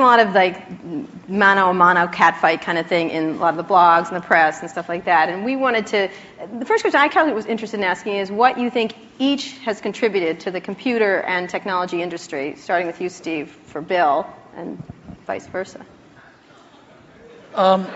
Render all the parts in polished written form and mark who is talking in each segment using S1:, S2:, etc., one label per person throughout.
S1: a lot of like mano a mano catfight kind of thing in a lot of the blogs and the press and stuff like that. And we wanted to, the first question I kind of was interested in asking is what you think each has contributed to the computer and technology industry, starting with you, Steve, for Bill, and vice versa.
S2: Well,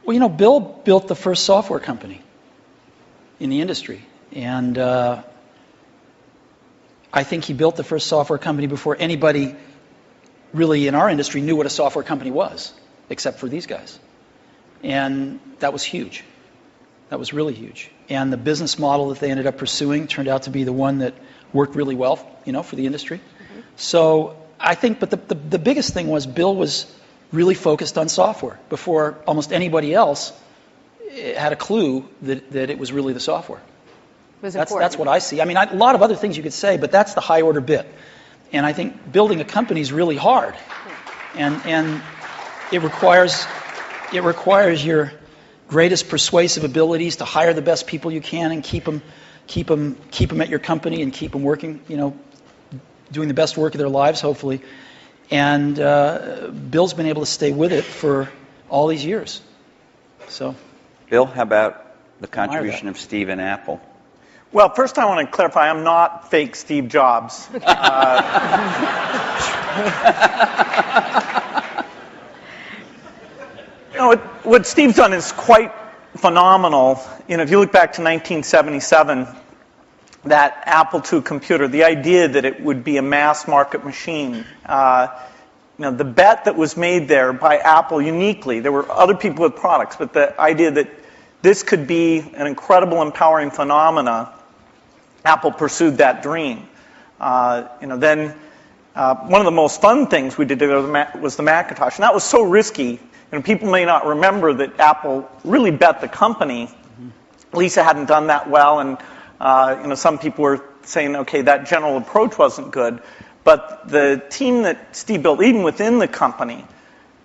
S2: you know, Bill built the first software company in the industry. And I think he built the first software company before anybody really in our industry knew what a software company was, except for these guys. And that was huge. That was really huge. And the business model that they ended up pursuing turned out to be the one that worked really well, you know, for the industry. Mm-hmm. So I think, but the biggest thing was Bill was really focused on software before almost anybody else had a clue that it was really the software. That's what I see. I mean, a lot of other things you could say, but that's the high order bit. And I think building a company is really hard, and it requires your greatest persuasive abilities to hire the best people you can and keep them at your company and keep them working, you know, doing the best work of their lives, hopefully. And Bill's been able to stay with it for all these years. So,
S3: Bill, how about the contribution of Steve and Apple?
S4: Well, first I want to clarify, I'm not fake Steve Jobs. What Steve's done is quite phenomenal. You know, if you look back to 1977, that Apple II computer, the idea that it would be a mass market machine, you know, the bet that was made there by Apple uniquely, there were other people with products, but the idea that this could be an incredible, empowering phenomena, Apple pursued that dream. You know, then one of the most fun things we did was the Macintosh, and that was so risky. You know, people may not remember that Apple really bet the company. Mm-hmm. Lisa hadn't done that well, and you know, some people were saying, okay, that general approach wasn't good. But the team that Steve built, even within the company,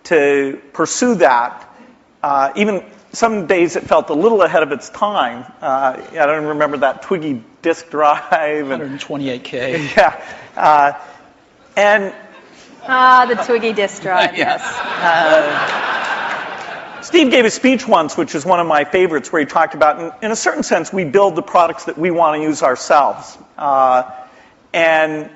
S4: to pursue that, even some days it felt a little ahead of its time. I don't remember that Twiggy disk drive.
S2: 128K.
S4: Yeah.
S1: The Twiggy disk drive, yes.
S4: Steve gave a speech once, which is one of my favorites, where he talked about, in a certain sense, we build the products that we want to use ourselves. And,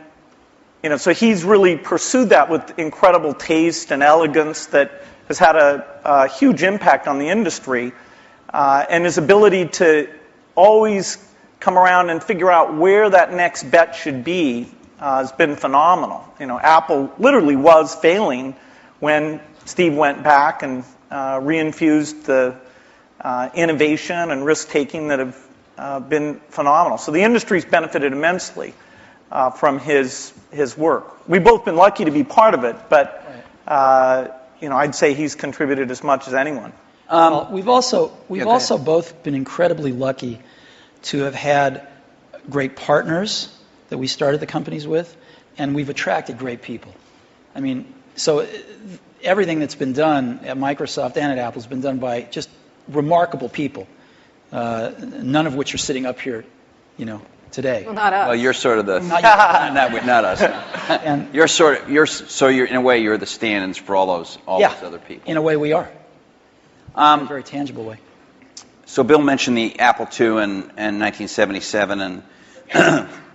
S4: you know, so he's really pursued that with incredible taste and elegance that has had a huge impact on the industry. And his ability to always come around and figure out where that next bet should be has been phenomenal. You know, Apple literally was failing when Steve went back and reinfused the innovation and risk-taking that have been phenomenal. So the industry's benefited immensely from his work. We've both been lucky to be part of it, but you know, I'd say he's contributed as much as anyone.
S2: We've also both been incredibly lucky to have had great partners that we started the companies with, and we've attracted great people. I mean, so everything that's been done at Microsoft and at Apple has been done by just remarkable people, none of which are sitting up here, you know, today.
S1: Well, not us.
S3: Well, you're sort of the not us.
S2: And
S3: you're in a way you're the stand-ins for all those other people.
S2: In a way, we are. In a very tangible way.
S3: So Bill mentioned the Apple II in 1977 and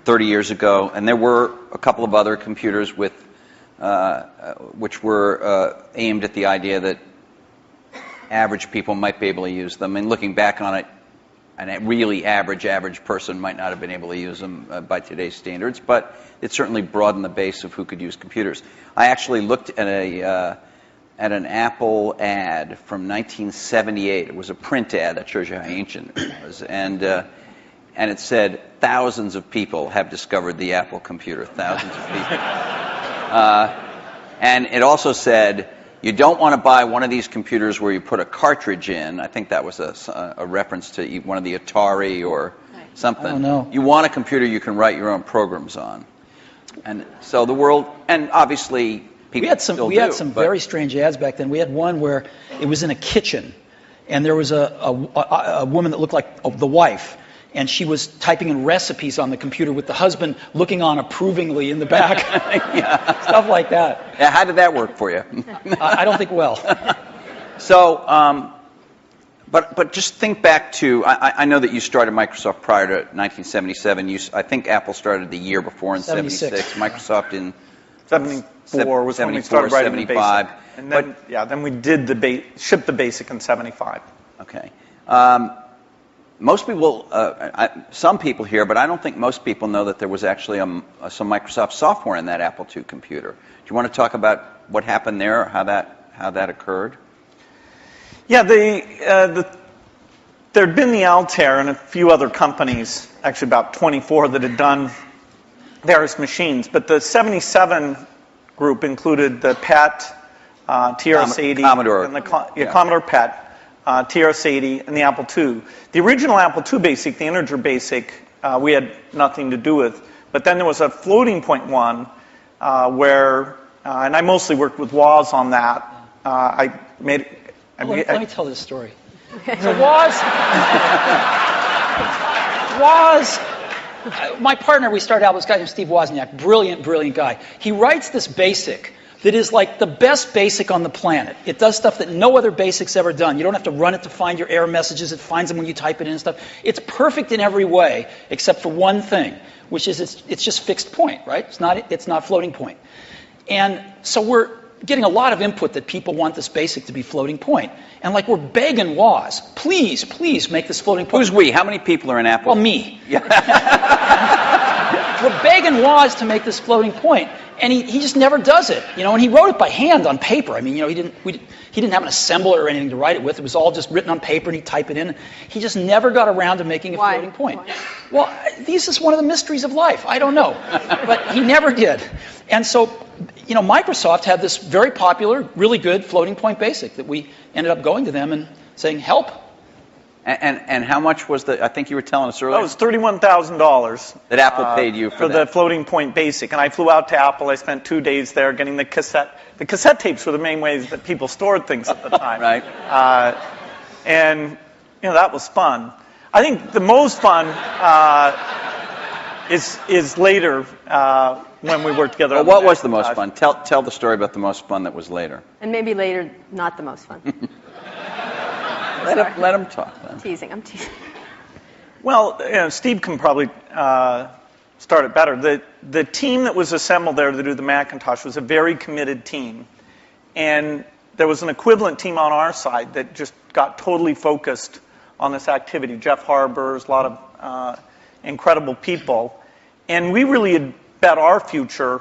S3: 30 years ago, and there were a couple of other computers with which were aimed at the idea that average people might be able to use them. And looking back on it, a really average person might not have been able to use them by today's standards, but it certainly broadened the base of who could use computers. I actually looked at an Apple ad from 1978. It was a print ad that shows you how ancient it was, and it said thousands of people have discovered the Apple computer. Thousands of people. And it also said, you don't want to buy one of these computers where you put a cartridge in. I think that was a reference to one of the Atari or something.
S2: I don't know.
S3: You want a computer you can write your own programs on. And so the world, and obviously people
S2: we had some very strange ads back then. We had one where it was in a kitchen, and there was a woman that looked like the wife, and she was typing in recipes on the computer with the husband looking on approvingly in the back.
S3: Yeah.
S2: Stuff like that.
S3: Yeah, how did that work for you?
S2: I don't think well.
S3: So, but just think back to, I know that you started Microsoft prior to 1977. I think Apple started the year before in 76. Microsoft in
S4: 74 was when we
S3: 74,
S4: started writing
S3: 75.
S4: the basic. And then, then we did shipped the basic in 75.
S3: Okay. Most people, some people here, but I don't think most people know that there was actually some Microsoft software in that Apple II computer. Do you want to talk about what happened there, or how that occurred?
S4: Yeah, there'd been the Altair and a few other companies, actually about 24, that had done various machines. But the 77 group included the PET, TRS-80,
S3: Commodore.
S4: and Commodore PET, TRS-80, and the Apple II. The original Apple II Basic, the integer Basic, we had nothing to do with. But then there was a floating point one where, and I mostly worked with Woz on that.
S2: Let me tell this story. So Woz, my partner, we started out with this guy named Steve Wozniak, brilliant guy. He writes this basic that is like the best basic on the planet. It does stuff that no other basic's ever done. You don't have to run it to find your error messages. It finds them when you type it in and stuff. It's perfect in every way, except for one thing, which is it's just fixed point, right? It's not floating point. And so we're getting a lot of input that people want this basic to be floating point. And like we're begging Woz, please make this floating point.
S3: Who's we? How many people are in Apple?
S2: Well, me. Yeah. We're begging Woz to make this floating point, and he just never does it. And he wrote it by hand on paper. I mean, he didn't have an assembler or anything to write it with. It was all just written on paper, and he'd type it in. He just never got around to making a floating point.
S1: Why?
S2: Well, this is one of the mysteries of life. I don't know, but he never did. And so, Microsoft had this very popular, really good floating point basic that we ended up going to them and saying, help.
S3: And how much was I think you were telling us earlier.
S4: That was $31,000.
S3: That Apple paid you for that.
S4: the floating point basic. And I flew out to Apple. I spent 2 days there getting the cassette. The cassette tapes were the main ways that people stored things at the time.
S3: Right.
S4: And, that was fun. I think the most fun is later when we worked together.
S3: Well, what was the most fun? Tell the story about the most fun that was later.
S1: And maybe later, not the most fun.
S3: Let him talk then.
S1: I'm teasing.
S4: Well, Steve can probably start it better. The team that was assembled there to do the Macintosh was a very committed team. And there was an equivalent team on our side that just got totally focused on this activity. Jeff Harber's, a lot of incredible people. And we really had bet our future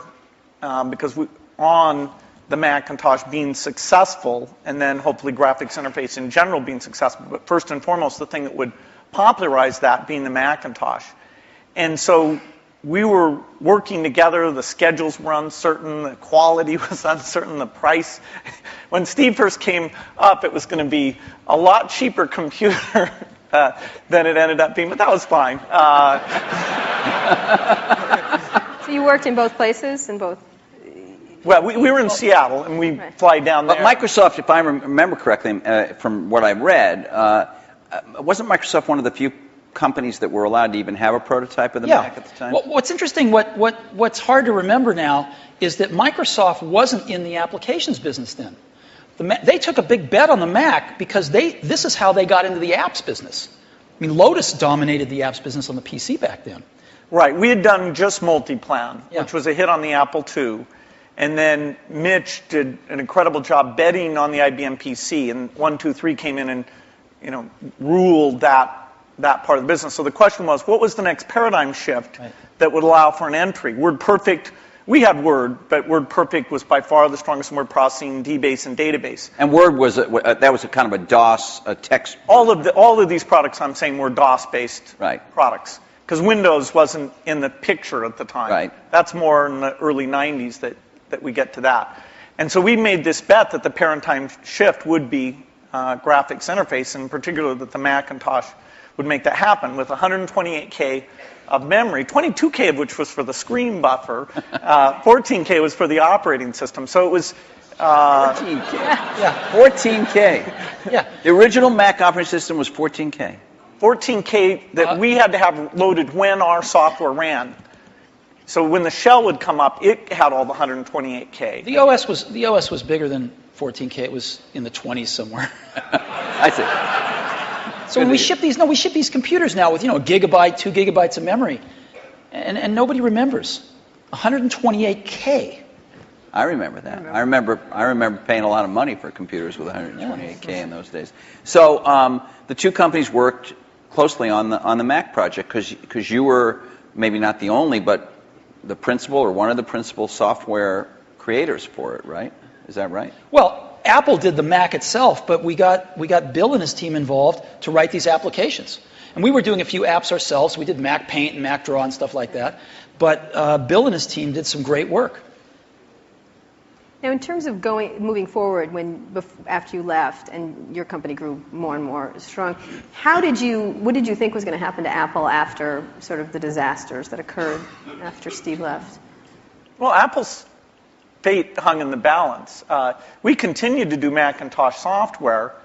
S4: because on the Macintosh being successful, and then hopefully graphics interface in general being successful. But first and foremost, the thing that would popularize that being the Macintosh. And so we were working together. The schedules were uncertain. The quality was uncertain. The price. When Steve first came up, it was going to be a lot cheaper computer than it ended up being, but that was fine.
S1: So you worked in both places,
S4: Well, we were in Seattle, and we fly down there.
S3: But Microsoft, if I remember correctly, from what I read, wasn't Microsoft one of the few companies that were allowed to even have a prototype of the Mac at the time?
S2: Well, what's interesting, what's hard to remember now, is that Microsoft wasn't in the applications business then. They took a big bet on the Mac because this is how they got into the apps business. I mean, Lotus dominated the apps business on the PC back then. Right.
S4: We had done just Multiplan, which was a hit on the Apple II. And then Mitch did an incredible job betting on the IBM PC, and 123 came in and ruled that part of the business. So the question was, what was the next paradigm shift that would allow for an entry? WordPerfect, we had Word, but WordPerfect was by far the strongest in word processing, DBase, and database.
S3: And Word was that was a kind of a DOS text.
S4: All of these products I'm saying were DOS-based products, because Windows wasn't in the picture at the time.
S3: Right.
S4: That's more in the early 90s that we get to that. And so we made this bet that the paradigm shift would be graphics interface, and in particular that the Macintosh would make that happen with 128K of memory, 22K of which was for the screen buffer, 14K was for the operating system. So it was
S3: 14K. Yeah, 14K.
S2: Yeah.
S3: The original Mac operating system was 14K.
S4: 14K that we had to have loaded when our software ran. So when the shell would come up, it had all the 128K.
S2: The OS was bigger than 14K. It was in the 20s somewhere.
S3: I see.
S2: So when we ship these computers now with, a gigabyte, 2 gigabytes of memory, and nobody remembers. 128K.
S3: I remember that. I remember paying a lot of money for computers with 128K in those days. So the two companies worked closely on the Mac project because you were maybe not the only, but the principal or one of the principal software creators for it, right? Is that right?
S2: Well, Apple did the Mac itself, but we got Bill and his team involved to write these applications. And we were doing a few apps ourselves. We did Mac Paint and Mac Draw and stuff like that. But Bill and his team did some great work.
S1: Now, in terms of moving forward, after you left and your company grew more and more strong, what did you think was going to happen to Apple after sort of the disasters that occurred after Steve left?
S4: Well, Apple's fate hung in the balance. We continued to do Macintosh software,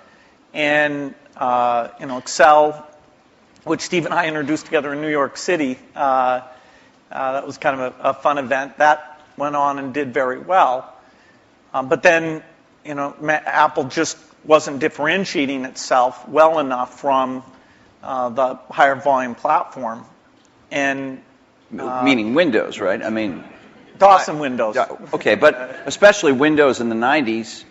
S4: and Excel, which Steve and I introduced together in New York City. That was kind of a fun event. That went on and did very well. But then, Apple just wasn't differentiating itself well enough from the higher volume platform. And
S3: meaning Windows, right? I mean,
S4: DOS and Windows.
S3: Okay, but especially Windows in the 90s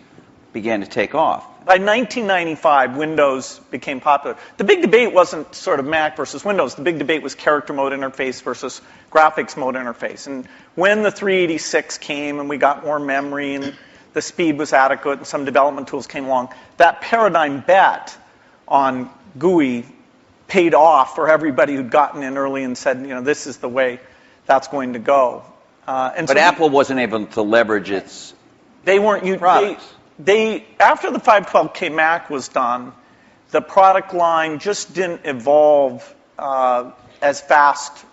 S3: began to take off.
S4: By 1995, Windows became popular. The big debate wasn't sort of Mac versus Windows. The big debate was character mode interface versus graphics mode interface. And when the 386 came and we got more memory and the speed was adequate and some development tools came along, that paradigm bet on GUI paid off for everybody who'd gotten in early and said, this is the way that's going to go.
S3: But Apple wasn't able to leverage its products.
S4: After the 512K Mac was done, the product line just didn't evolve as fast.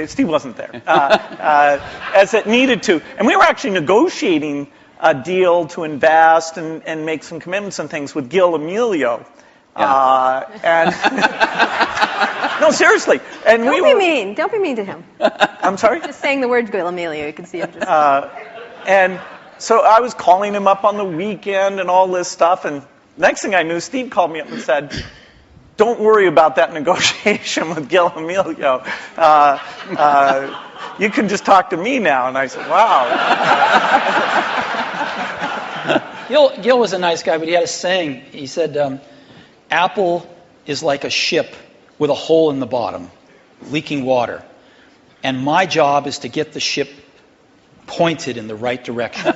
S4: Steve wasn't there as it needed to, and we were actually negotiating a deal to invest and make some commitments and things with Gil Amelio. And no, seriously. And
S1: Don't be mean. Don't be mean to him.
S4: I'm sorry?
S1: Just saying the word Gil Amelio, you can see him just.
S4: And so I was calling him up on the weekend and all this stuff, and next thing I knew, Steve called me up and said, "Don't worry about that negotiation with Gil Amelio. You can just talk to me now." And I said, "Wow."
S2: Gil was a nice guy, but he had a saying. He said, Apple is like a ship with a hole in the bottom, leaking water. And my job is to get the ship pointed in the right direction.